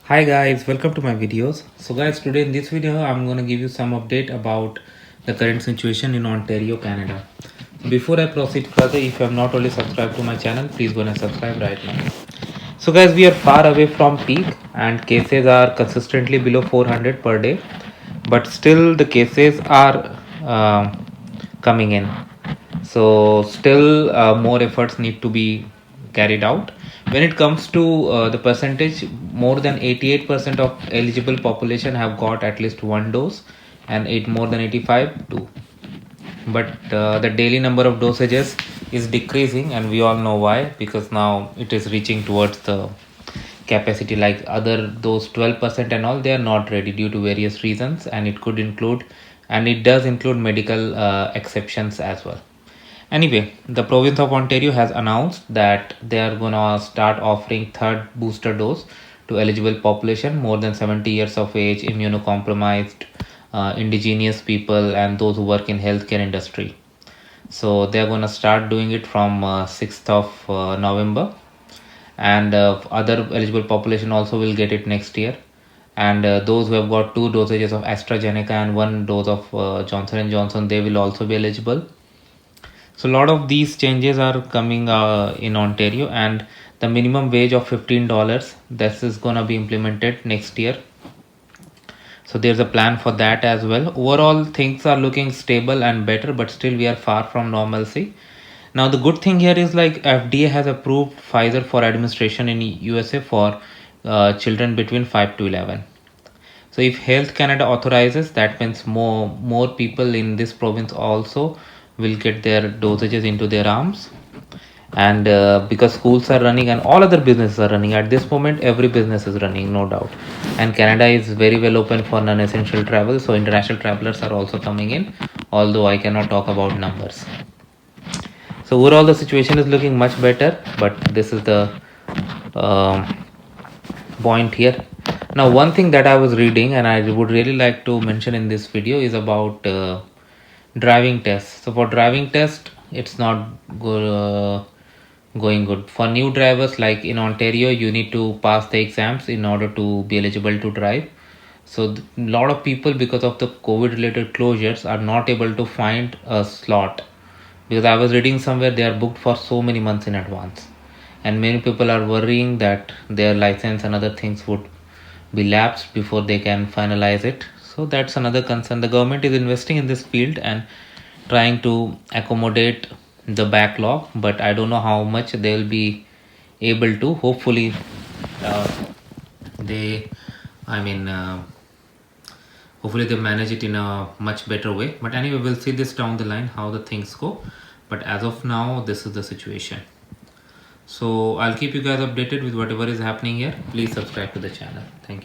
Hi guys, welcome to my videos. So guys, today in this video I'm going to give you some update about the current situation in Ontario, Canada. Before I proceed further, if you have not already subscribed to my channel, please go and subscribe right now. So guys, we are far away from peak and cases are consistently below 400 per day, but still the cases are coming in. So still more efforts need to be carried out. When it comes to the percentage, more than 88% of eligible population have got at least one dose, and more than 85 two. But the daily number of dosages is decreasing, and we all know why, because now it is reaching towards the capacity. Like other those 12% and all, they are not ready due to various reasons, and it could include, and it does include medical exceptions as well. Anyway, the province of Ontario has announced that they are gonna start offering third booster dose to eligible population more than 70 years of age, immunocompromised, indigenous people, and those who work in healthcare industry. So they are gonna start doing it from 6th of November, and other eligible population also will get it next year. And those who have got two dosages of AstraZeneca and one dose of Johnson and Johnson, they will also be eligible. So a lot of these changes are coming in Ontario, and the minimum wage of $15, this is gonna be implemented next year. So there's a plan for that as well. Overall, things are looking stable and better, but still we are far from normalcy. Now the good thing here is like FDA has approved Pfizer for administration in USA for children between 5 to 11. So if Health Canada authorizes, that means more people in this province also will get their dosages into their arms. And because schools are running and all other businesses are running at this moment, every business is running, no doubt. And Canada is very well open for non-essential travel, so international travelers are also coming in, although I cannot talk about numbers. So overall the situation is looking much better, but this is the point here. Now one thing that I was reading and I would really like to mention in this video is about driving tests. So for driving test, it's not going good for new drivers. Like in Ontario, you need to pass the exams in order to be eligible to drive. So a lot of people, because of the COVID related closures, are not able to find a slot, because I was reading somewhere they are booked for so many months in advance, and many people are worrying that their license and other things would be lapsed before they can finalize it. So that's another concern. The government is investing in this field and trying to accommodate the backlog, but I don't know how much they will be able to. Hopefully uh, they I mean hopefully they manage it in a much better way. But anyway, we'll see this down the line how the things go, but as of now this is the situation. So I'll keep you guys updated with whatever is happening here. Please subscribe to the channel. Thank you.